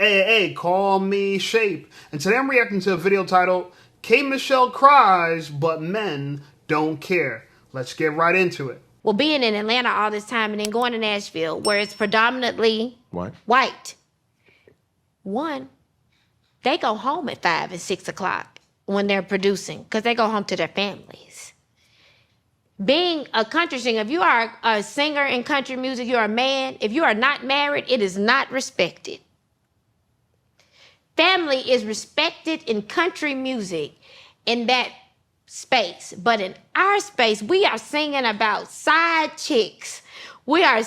Hey, call me Shape. And today I'm reacting to a video titled K. Michelle Cries, but Men Don't Care. Let's get right into it. Well, being in Atlanta all this time and then going to Nashville, where it's predominantly white. One, they go home at 5 and 6 o'clock when they're producing because they go home to their families. Being a country singer, if you are a singer in country music, you're a man. If you are not married, it is not respected. Family is respected in country music in that space. But in our space, we are singing about side chicks. We are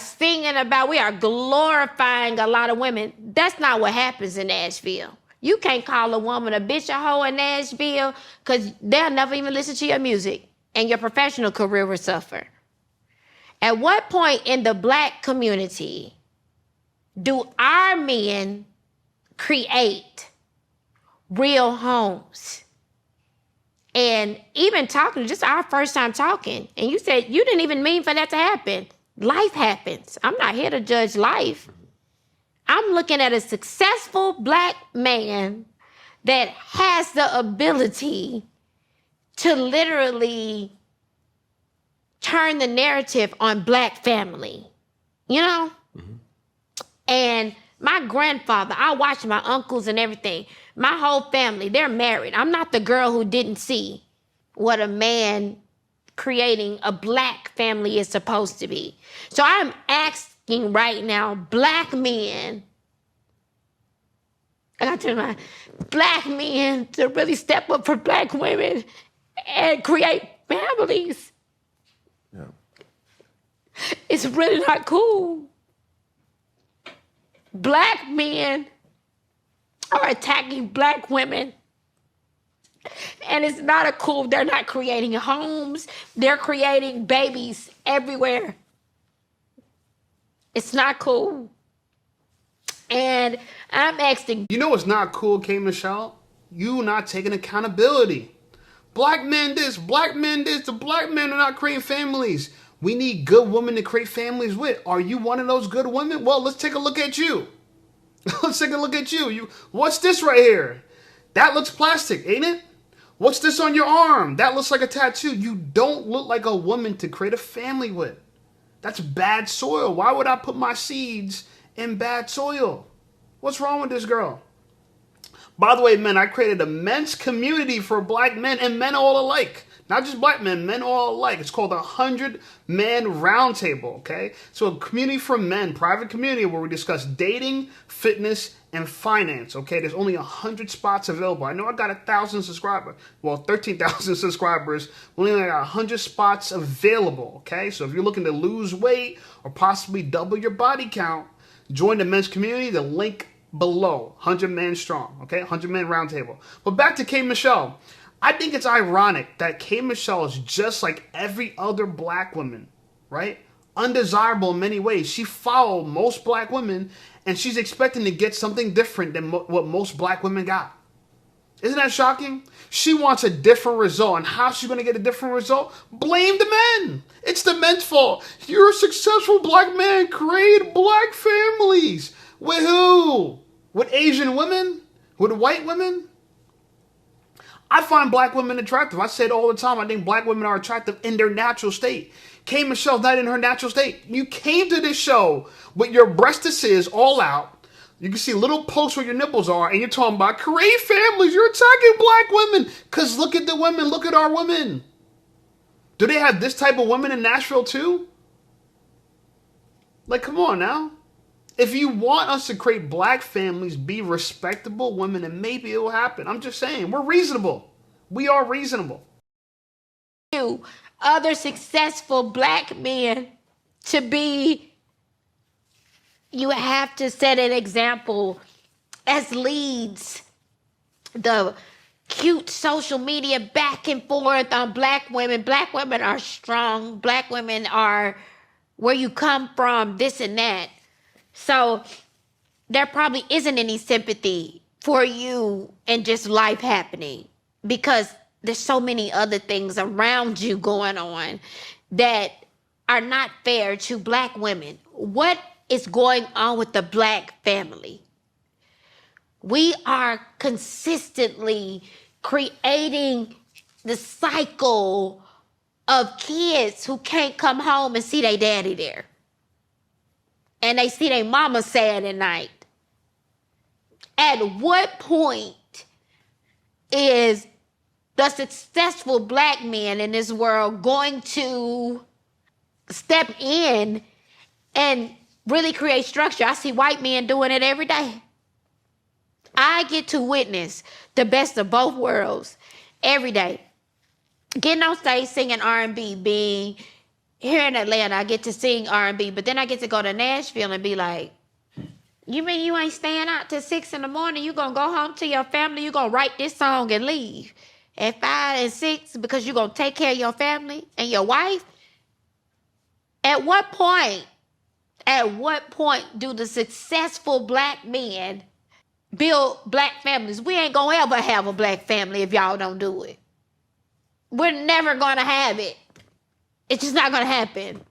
glorifying a lot of women. That's not what happens in Nashville. You can't call a woman a bitch, a hoe in Nashville because they'll never even listen to your music and your professional career will suffer. At what point in the Black community do our men create real homes? And even talking, just our first time talking, and you said you didn't even mean for that to happen. Life happens. I'm not here to judge life. I'm looking at a successful Black man that has the ability to literally turn the narrative on Black family, you know? Mm-hmm. And my grandfather, I watched my uncles and everything. My whole family, they're married. I'm not the girl who didn't see what a man creating a Black family is supposed to be. So I'm asking right now, Black men, I got to my Black men to really step up for Black women and create families. Yeah. It's really not cool. Black men are attacking Black women. And it's not a cool, they're not creating homes. They're creating babies everywhere. It's not cool. And I'm asking. You know what's not cool, K. Michelle? You not taking accountability. Black men this, Black men this, the Black men are not creating families. We need good women to create families with. Are you one of those good women? Well, let's take a look at you. Let's take a look at you. What's this right here? That looks plastic, ain't it? What's this on your arm? That looks like a tattoo. You don't look like a woman to create a family with. That's bad soil. Why would I put my seeds in bad soil? What's wrong with this girl? By the way, men, I created a men's community for Black men and men all alike. Not just Black men, men all alike. It's called 100-Man Roundtable, okay? So a community for men, private community where we discuss dating, fitness, and finance, okay? There's only 100 spots available. I know I got 1,000 subscribers. Well, 13,000 subscribers. We only got 100 spots available, okay? So if you're looking to lose weight or possibly double your body count, join the men's community. The link below, 100 Men Strong, okay? 100 Men Roundtable. But back to K. Michelle. I think it's ironic that K. Michelle is just like every other Black woman, right? Undesirable in many ways. She followed most Black women, and she's expecting to get something different than what most Black women got. Isn't that shocking? She wants a different result, and how's she going to get a different result? Blame the men. It's the men's fault. You're a successful Black man. Create Black families. With who? With Asian women? With white women? I find Black women attractive. I say it all the time. I think Black women are attractive in their natural state. K. Michelle's not in her natural state. You came to this show with your breastises all out. You can see little posts where your nipples are, and you're talking about create families. You're attacking Black women. Because look at the women. Look at our women. Do they have this type of women in Nashville too? Like, come on now. If you want us to create Black families, be respectable women, and maybe it will happen. I'm just saying, we're reasonable. We are reasonable. You, other successful Black men, to be, you have to set an example as leads. The cute social media back and forth on Black women. Black women are strong. Black women are where you come from, this and that. So there probably isn't any sympathy for you and just life happening because there's so many other things around you going on that are not fair to Black women. What is going on with the Black family? We are consistently creating the cycle of kids who can't come home and see their daddy there. And they see their mama sad at night. At what point is the successful black man in this world going to step in and really create structure? I see white men doing it every day. I get to witness the best of both worlds every day. Getting on stage singing R&B, being here in Atlanta, I get to sing R&B, but then I get to go to Nashville and be like, you mean you ain't staying out till 6 in the morning? You gonna go home to your family? You gonna write this song and leave at 5 and 6 because you gonna take care of your family and your wife? At what point do the successful black men build black families? We ain't gonna ever have a black family if y'all don't do it. We're never gonna have it. It's just not gonna happen.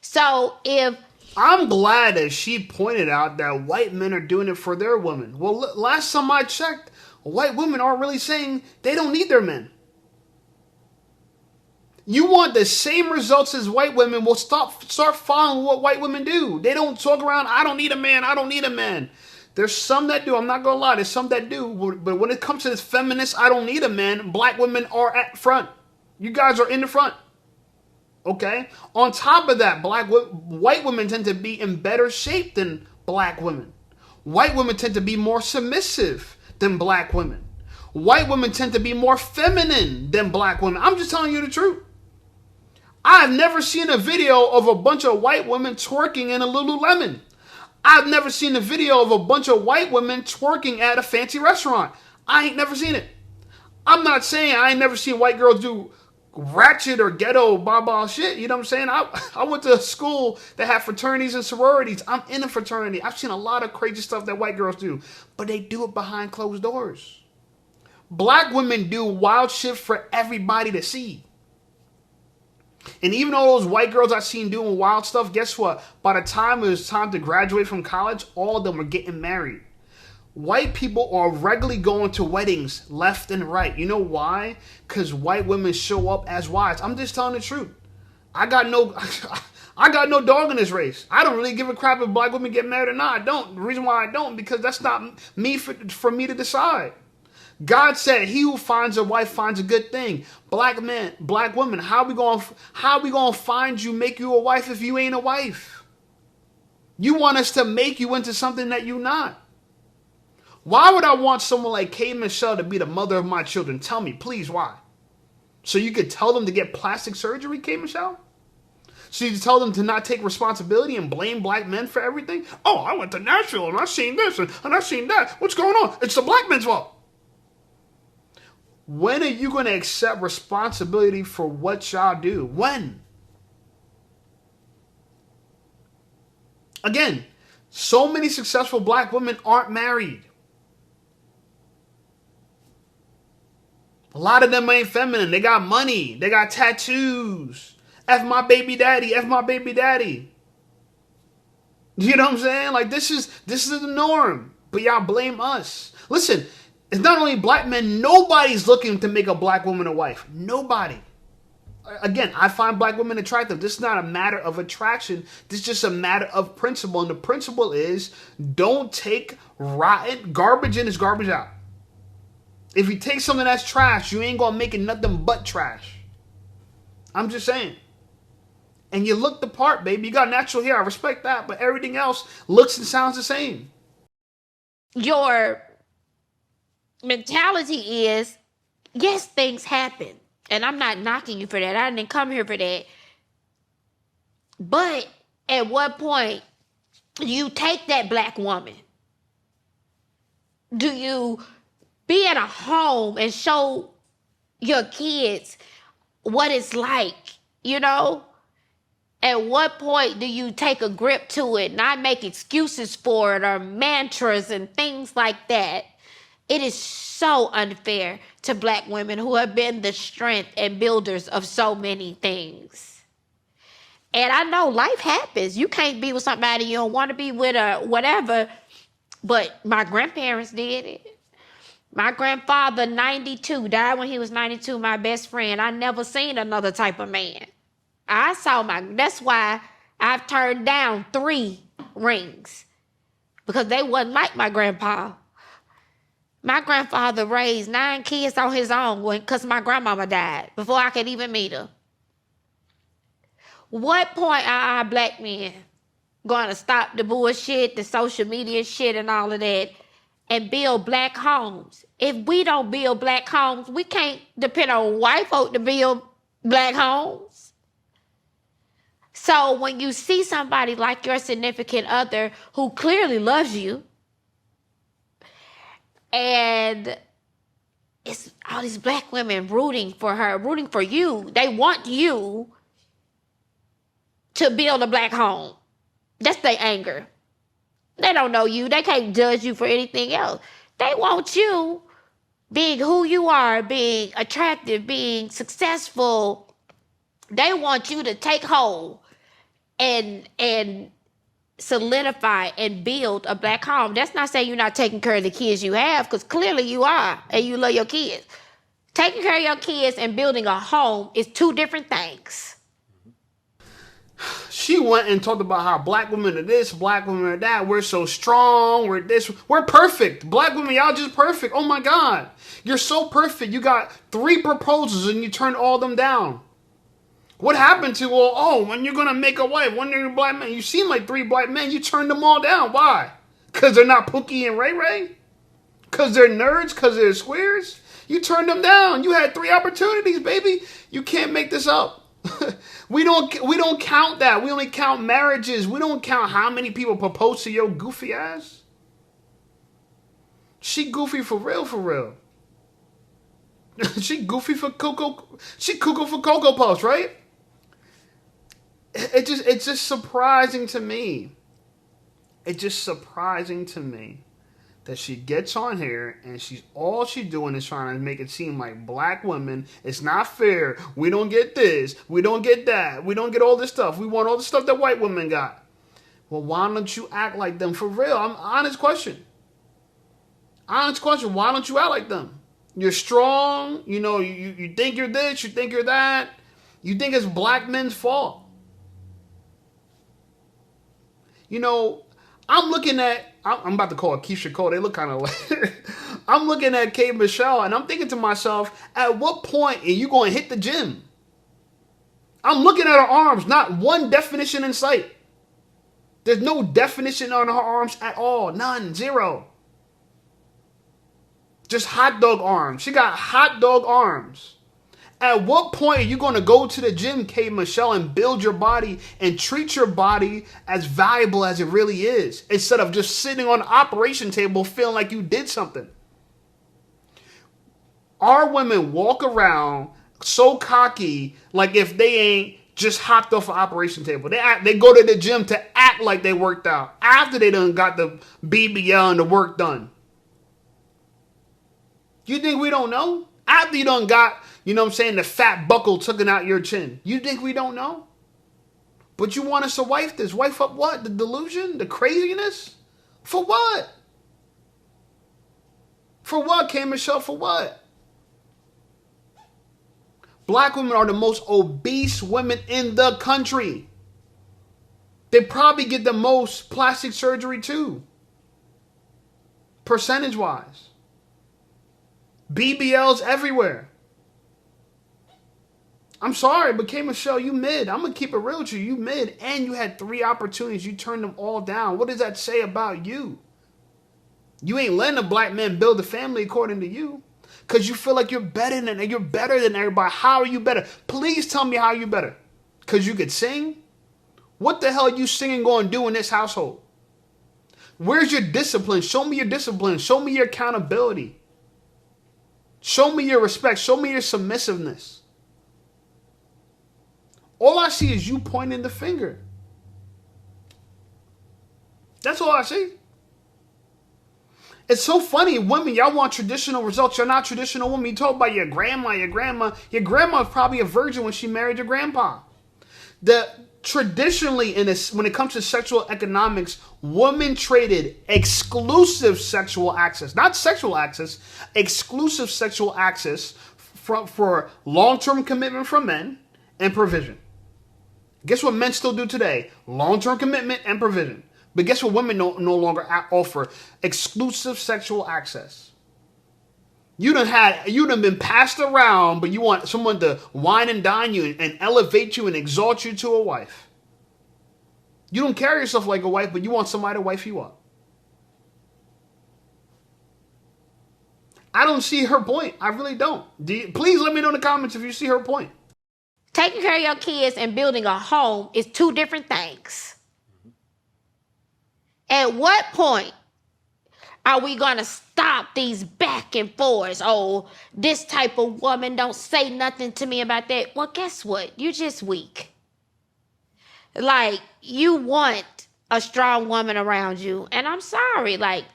So if I'm glad that she pointed out that white men are doing it for their women. Well, last time I checked, white women aren't really saying they don't need their men. You want the same results as white women, well, start following what white women do. They don't talk around, I don't need a man, I don't need a man. There's some that do, I'm not going to lie, there's some that do. But when it comes to this feminist, I don't need a man, black women are at front. You guys are in the front. Okay? On top of that, white women tend to be in better shape than black women. White women tend to be more submissive than black women. White women tend to be more feminine than black women. I'm just telling you the truth. I've never seen a video of a bunch of white women twerking in a Lululemon. I've never seen a video of a bunch of white women twerking at a fancy restaurant. I ain't never seen it. I'm not saying I ain't never seen white girls do ratchet or ghetto blah shit. You know what I'm saying? I went to a school that had fraternities and sororities. I'm in a fraternity. I've seen a lot of crazy stuff that white girls do, but they do it behind closed doors. Black women do wild shit for everybody to see. And even all those white girls I've seen doing wild stuff, guess what? By the time it was time to graduate from college, all of them were getting married. White people are regularly going to weddings left and right. You know why? Because white women show up as wives. I'm just telling the truth. I got no dog in this race. I don't really give a crap if black women get married or not. I don't. The reason why I don't, because that's not me for me to decide. God said, "He who finds a wife finds a good thing." Black men, black women, how we gonna find you, make you a wife if you ain't a wife? You want us to make you into something that you're not. Why would I want someone like K. Michelle to be the mother of my children? Tell me, please, why? So you could tell them to get plastic surgery, K. Michelle? So you tell them to not take responsibility and blame black men for everything? Oh, I went to Nashville and I seen this and I seen that. What's going on? It's the black men's fault. When are you going to accept responsibility for what y'all do? When? Again, so many successful black women aren't married. A lot of them ain't feminine. They got money. They got tattoos. F my baby daddy. F my baby daddy. You know what I'm saying? Like, this is the norm. But y'all blame us. Listen, it's not only black men. Nobody's looking to make a black woman a wife. Nobody. Again, I find black women attractive. This is not a matter of attraction. This is just a matter of principle. And the principle is, don't take rotten garbage in is garbage out. If you take something that's trash, you ain't gonna make it nothing but trash. I'm just saying. And you look the part, baby. You got natural hair. I respect that. But everything else looks and sounds the same. Your mentality is, yes, things happen. And I'm not knocking you for that. I didn't come here for that. But at what point do you take that black woman? Do you be at a home and show your kids what it's like, you know? At what point do you take a grip to it, not make excuses for it or mantras and things like that? It is so unfair to black women who have been the strength and builders of so many things. And I know life happens. You can't be with somebody you don't want to be with or whatever. But my grandparents did it. My grandfather, 92, died when he was 92, my best friend. I never seen another type of man. That's why I've turned down 3 rings. Because they wasn't like my grandpa. My grandfather raised 9 kids on his own because my grandmama died before I could even meet her. What point are our black men going to stop the bullshit, the social media shit and all of that, and build black homes? If we don't build black homes, we can't depend on white folk to build black homes. So when you see somebody like your significant other who clearly loves you, and it's all these black women rooting for her, rooting for you. They want you to build a black home. That's their anger. They don't know you. They can't judge you for anything else. They want you being who you are, being attractive, being successful. They want you to take hold and solidify and build a black home. That's not saying you're not taking care of the kids you have, because clearly you are, and you love your kids. Taking care of your kids and building a home is 2 different things. She went and talked about how black women are this, black women are that. We're so strong. We're this. We're perfect. Black women, y'all just perfect. Oh my God. You're so perfect. You got 3 proposals and you turned all them down. What happened to, when you're going to make a wife, when you're a black man, you seem like 3 black men, you turned them all down. Why? Because they're not Pookie and Ray Ray? Because they're nerds? Because they're squares? You turned them down. You had 3 opportunities, baby. You can't make this up. We don't count that. We only count marriages. We don't count how many people propose to your goofy ass. She goofy for real, for real. She goofy for Cocoa. She cuckoo for Cocoa Puffs, right? It's just surprising to me. It's just surprising to me that she gets on here and she's doing is trying to make it seem like black women, it's not fair. We don't get this. We don't get that. We don't get all this stuff. We want all the stuff that white women got. Well, why don't you act like them for real? Honest question. Honest question. Why don't you act like them? You're strong. You know, you think you're this. You think you're that. You think it's black men's fault. You know, I'm about to call it Keisha Cole. They look kind of like... I'm looking at K. Michelle, and I'm thinking to myself, at what point are you going to hit the gym? I'm looking at her arms, not one definition in sight. There's no definition on her arms at all. None. 0. Just hot dog arms. She got hot dog arms. At what point are you going to go to the gym, K. Michelle, and build your body and treat your body as valuable as it really is, instead of just sitting on the operation table feeling like you did something? Our women walk around so cocky, like if they ain't just hopped off an operation table. They go to the gym to act like they worked out after they done got the BBL and the work done. You think we don't know? After you done got, you know what I'm saying, the fat buckle taken out your chin. You think we don't know? But you want us to wife this. Wife up what? The delusion? The craziness? For what? For what, K. Michelle? For what? Black women are the most obese women in the country. They probably get the most plastic surgery too. Percentage-wise. BBLs everywhere. I'm sorry, but K. Michelle, you mid. I'm going to keep it real with you. You mid, and you had 3 opportunities. You turned them all down. What does that say about you? You ain't letting a black man build a family according to you, because you feel like you're better than everybody. How are you better? Please tell me how you better. Because you could sing? What the hell are you singing going to do in this household? Where's your discipline? Show me your discipline. Show me your accountability. Show me your respect. Show me your submissiveness. All I see is you pointing the finger. That's all I see. It's so funny. Women, y'all want traditional results. You're not traditional women. You talk about your grandma. Your grandma is probably a virgin when she married your grandpa. Traditionally, when it comes to sexual economics, women traded exclusive sexual access, not sexual access, exclusive sexual access for long-term commitment from men and provision. Guess what men still do today? Long-term commitment and provision. But guess what women no longer offer? Exclusive sexual access. You done been passed around, but you want someone to wine and dine you and elevate you and exalt you to a wife. You don't carry yourself like a wife, but you want somebody to wife you up. I don't see her point. I really don't. Please let me know in the comments if you see her point. Taking care of your kids and building a home is two different things. At what point are we going to stop these back and forths? Oh, this type of woman don't say nothing to me about that. Well, guess what? You're just weak. Like, you want a strong woman around you. And I'm sorry, like,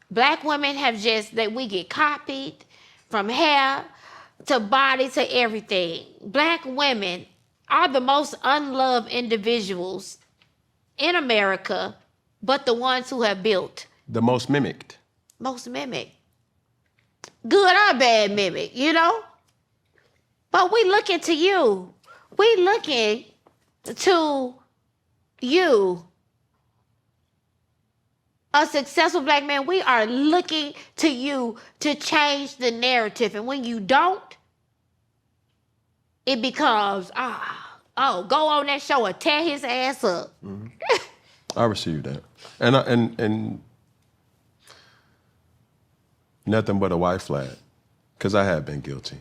black women have just, that we get copied from hair to body to everything. Black women are the most unloved individuals in America, but the ones who have built. The most mimicked. Most mimicked. Good or bad mimic, you know? But we looking to you. We looking to you. A successful black man, we are looking to you to change the narrative. And when you don't, it becomes, go on that show and tear his ass up. Mm-hmm. I receive that. And nothing but a white flag, because I have been guilty.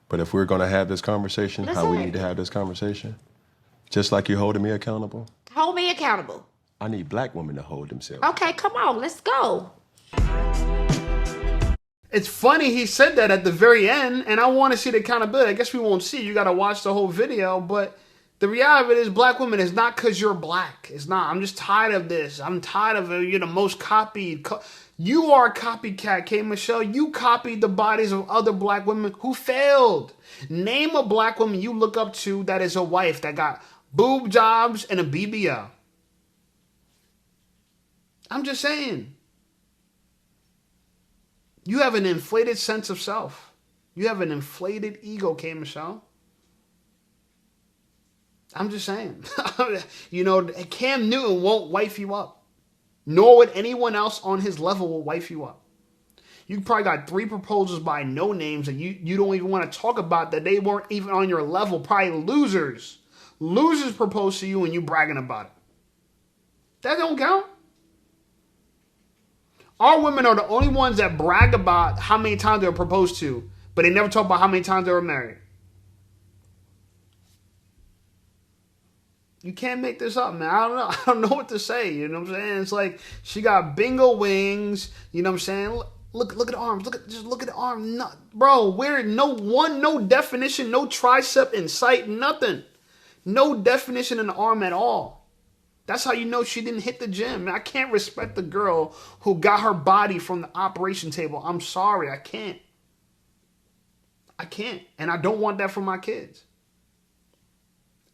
But if we're going to have this conversation, how we need to have this conversation, just like you're holding me accountable. Hold me accountable. I need black women to hold themselves. Okay, come on, let's go. It's funny he said that at the very end, and I want to see the accountability. I guess we won't see. You got to watch the whole video, but the reality of it is black women is not because you're black. It's not. I'm just tired of this. I'm tired of it. You're the most copied. You are a copycat, K. Michelle. You copied the bodies of other black women who failed. Name a black woman you look up to that is a wife that got boob jobs and a BBL. I'm just saying. You have an inflated sense of self. You have an inflated ego, K. Michelle. I'm just saying. You know, Cam Newton won't wife you up. Nor would anyone else on his level will wife you up. You probably got 3 proposals by no names that you don't even want to talk about, that they weren't even on your level. Probably losers. Losers propose to you and you bragging about it. That don't count. Our women are the only ones that brag about how many times they were proposed to, but they never talk about how many times they were married. You can't make this up, man. I don't know. I don't know what to say. You know what I'm saying? It's like she got bingo wings. You know what I'm saying? Look at the arms. Just look at the arm. No, bro, where no definition, no tricep in sight, nothing. No definition in the arm at all. That's how you know she didn't hit the gym. I can't respect the girl who got her body from the operation table. I'm sorry, I can't. I can't. And I don't want that for my kids.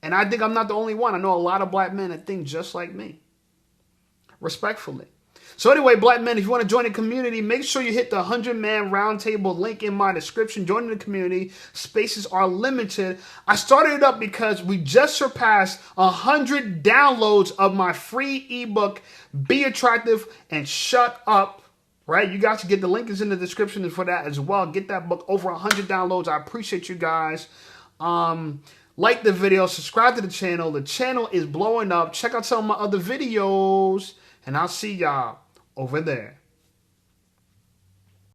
And I think I'm not the only one. I know a lot of black men that think just like me. Respectfully. So anyway, black men, if you want to join the community, make sure you hit the 100-man roundtable link in my description. Join the community. Spaces are limited. I started it up because we just surpassed 100 downloads of my free ebook, Be Attractive and Shut Up. Right? You guys can get the link is in the description for that as well. Get that book, over 100 downloads. I appreciate you guys. Like the video, subscribe to the channel. The channel is blowing up. Check out some of my other videos, and I'll see y'all over there.